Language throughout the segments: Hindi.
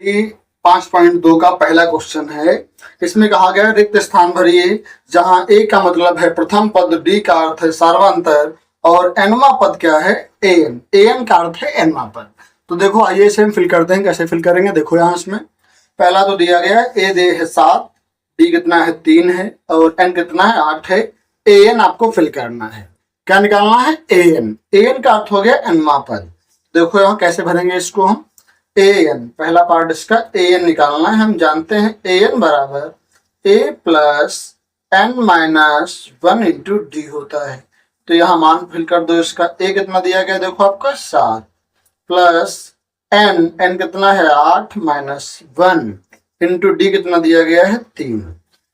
कि 5.2 का पहला क्वेश्चन है। इसमें कहा गया रिक्त स्थान भरिए, जहां ए का मतलब है प्रथम पद, डी का अर्थ है सार्वंतर और एनवा पद क्या है एन। एन का अर्थ है एनवा पद। तो देखो आइए इसे हम फिल करते हैं। कैसे फिल करेंगे देखो यहाँ इसमें पहला तो दिया गया है ए दे है 7, डी कितना है 3 है और एन कितना है 8 है। ए एन आपको फिल करना है। क्या निकालना है ए एन। ए एन का अर्थ हो गया एनवा पद। देखो यहाँ कैसे भरेंगे इसको हम। ए एन पहला पार्ट इसका ए एन निकालना है। हम जानते हैं ए एन बराबर a plus n minus 1 into d होता है। तो यहाँ मान फिल कर दो इसका। ए कितना दिया गया देखो आपका 7 प्लस एन, एन कितना है 8 माइनस 1 इंटू डी कितना दिया गया है 3।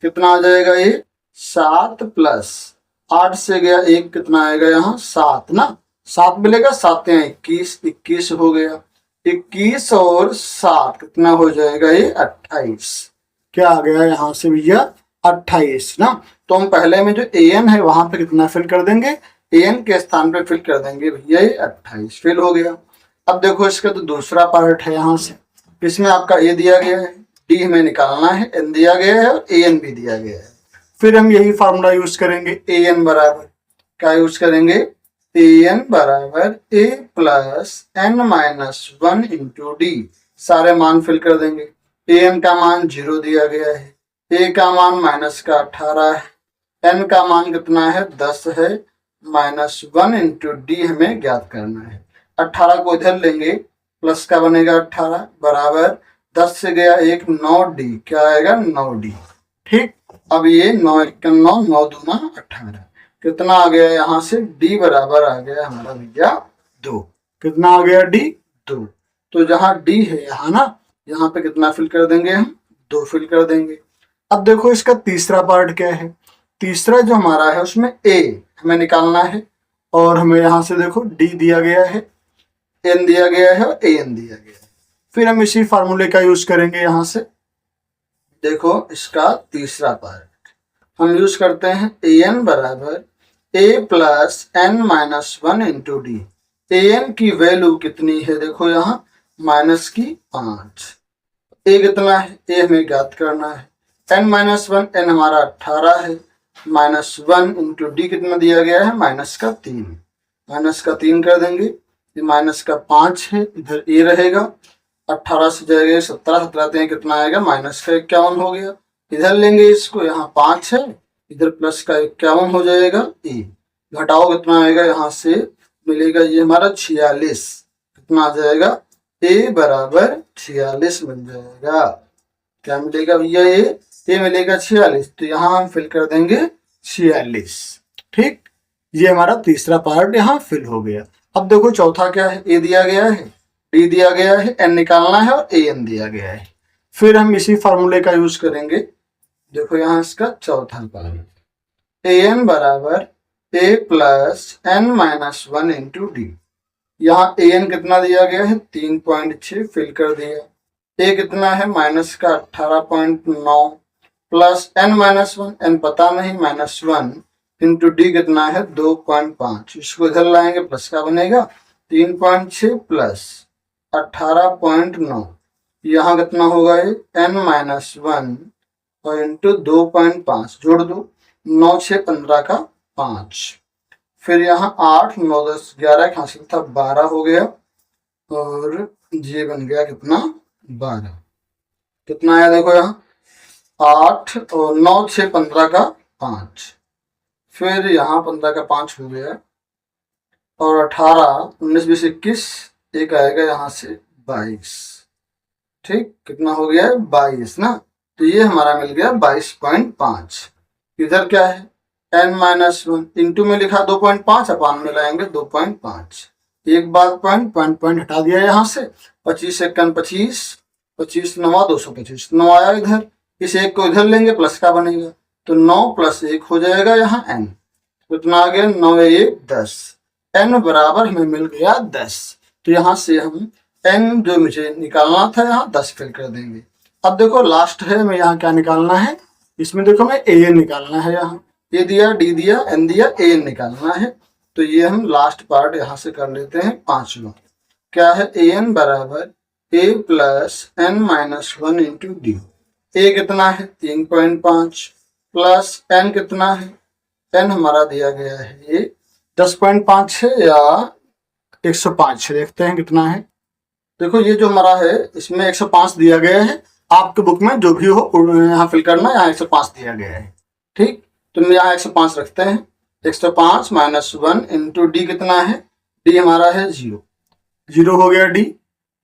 कितना आ जाएगा ये 7 प्लस 8 से गया 1 कितना आएगा यहाँ 7 ना। 7 मिलेगा 7 यहाँ 21, 21 हो गया। 21 और 7 कितना हो जाएगा ये 28। क्या आ गया यहाँ से भैया 28 ना। तो हम पहले में जो ए एन है वहां पे कितना फिल कर देंगे, ए एन के स्थान पे फिल कर देंगे भैया ये 28 फिल हो गया। अब देखो इसका तो दूसरा पार्ट है यहाँ से। इसमें आपका ए दिया गया है, डी हमें निकालना है, एन दिया गया है और ए एन भी दिया गया है। फिर हम यही फार्मूला यूज करेंगे। ए एन बराबर क्या यूज करेंगे, ए एन बराबर a plus n minus 1 into d. सारे मान फिल कर देंगे। ए एन का मान 0 दिया गया है, ए का मान माइनस का 18 है, एन का मान कितना है 10 है, माइनस 1 इंटू डी हमें ज्ञात करना है। 18 को इधर लेंगे, प्लस का बनेगा 18 बराबर 10 से गया 1 9 डी। क्या आएगा 9 डी। ठीक, अब ये 9 1 9 9 दूना 18 कितना आ गया यहाँ से डी बराबर आ गया हमारा भैया 2। कितना आ गया डी 2। तो जहाँ डी है यहाँ ना, यहाँ पे कितना फिल कर देंगे हम 2 फिल कर देंगे। अब देखो इसका तीसरा पार्ट क्या है। तीसरा जो हमारा है उसमें ए हमें निकालना है और हमें यहाँ से देखो डी दिया गया है, एन दिया गया है और ए एन दिया गया है। फिर हम इसी फार्मूले का यूज करेंगे। यहाँ से देखो इसका तीसरा पार्ट हम यूज करते हैं ए एन बराबर a plus n minus 1 into d. A n की वैल्यू कितनी है देखो यहाँ माइनस की 5। ए कितना है ए हमें ज्ञात करना है। एन माइनस 1 एन हमारा 18 है, माइनस 1 इंटू डी कितना दिया गया है माइनस का 3। माइनस का 3 कर देंगे, ये माइनस का 5 है, इधर ए रहेगा। 18 से जाएगा 17, 17 कितना आएगा माइनस का 51 हो गया। इधर लेंगे इसको, यहाँ 5 है, इधर प्लस का 51 हो जाएगा। ए घटाओ कितना आएगा यहाँ से मिलेगा ये हमारा 46। कितना आ जाएगा ए बराबर 46 मिल जाएगा। क्या मिलेगा भैया ए मिलेगा 46। तो यहाँ हम फिल कर देंगे 46। ठीक, ये हमारा तीसरा पार्ट यहाँ फिल हो गया। अब देखो चौथा क्या है, ए दिया गया है, डी दिया गया है, एन निकालना है और ए एन दिया गया है। फिर हम इसी फार्मूले का यूज करेंगे। देखो यहाँ इसका चौथा पार्ट ए एन बराबर a plus n minus 1 into d. यहाँ ए एन कितना दिया गया है 3.6 फिल कर दिया। ए कितना है माइनस का 18.9 प्लस एन माइनस 1, एन पता नहीं माइनस 1 इंटू डी कितना है 2.5। इसको इधर लाएंगे प्लस का बनेगा 3.6 प्लस 18.9। यहाँ कितना होगा ये एन माइनस 1 और इंटू 2.5 जोड़ दो, 9 6 15 का 5। फिर यहाँ 8 9 10 11 हासिल था 12 हो गया और ये बन गया कितना 12। कितना आया देखो यहाँ 8 और 9 6 15 का 5। फिर यहाँ 15 का 5 हो गया और 18 19 20 21 एक आएगा यहाँ से 22। ठीक, कितना हो गया 22 ना। तो ये हमारा मिल गया 22.5। इधर क्या है एन माइनस 1 इंटू में लिखा 2.5, अपान में लाएंगे 2.5। एक बात पॉइंट हटा दिया यहाँ से। 25 1 25, 25 9 225 9 आया इधर। इस एक को इधर लेंगे प्लस का बनेगा तो 9 प्लस 1 हो जाएगा यहाँ n। कितना आ गया 9 1 10। n बराबर हमें मिल गया 10। तो यहाँ से हम n जो मुझे निकालना था यहाँ 10 फिल कर देंगे। अब देखो लास्ट है, हमें यहाँ क्या निकालना है। इसमें देखो हमें ए एन निकालना है। यहाँ ए दिया, डी दिया, एन दिया, ए एन निकालना है। तो ये हम लास्ट पार्ट यहाँ से कर लेते हैं 5वां। क्या है ए एन बराबर a plus n minus 1 into D. a कितना है 3.5 प्लस n कितना है, n हमारा दिया गया है ये 10.5 है या 105 है, देखते हैं कितना है। देखो ये जो हमारा है इसमें 105 दिया गया है, आपके बुक में जो भी हो यहाँ फिल करना, यहाँ 105 दिया गया है। ठीक, तो यहाँ 105 रखते हैं। 105 माइनस 1 इंटू डी कितना है, डी हमारा है 0, 0 हो गया डी।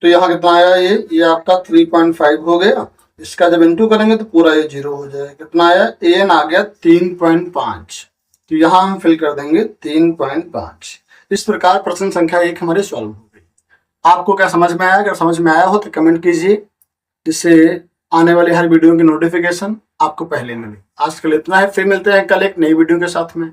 तो यहाँ कितना आया, ये आपका 3.5 हो गया। इसका जब इंटू करेंगे तो पूरा ये 0 हो जाएगा। कितना आया, एन आ गया 3.5। तो यहाँ हम फिल कर देंगे 3.5। इस प्रकार प्रश्न संख्या 1 हमारी सॉल्व हो गई। आपको क्या समझ में आया? अगर समझ में आया हो तो कमेंट कीजिए, जिससे आने वाली हर वीडियो की नोटिफिकेशन आपको पहले मिले। आज के लिए इतना है, फिर मिलते हैं कल एक नई वीडियो के साथ में।